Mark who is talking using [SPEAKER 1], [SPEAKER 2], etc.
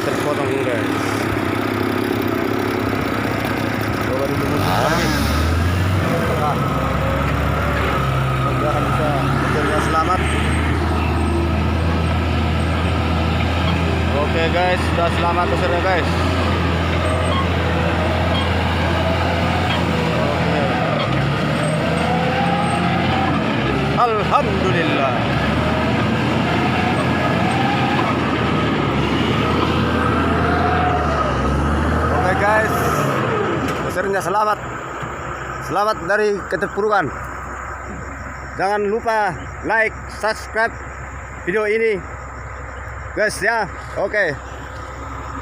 [SPEAKER 1] terpotong guys. Coba dulu lagi. Apakah Anda akan bisa mencarinya selamat? Oke guys, sudah selamat besarnya guys. Oke. Alhamdulillah. Oke guys, besarnya selamat. Selamat dari keterpurukan. Jangan lupa like, subscribe video ini guys ya. Oke.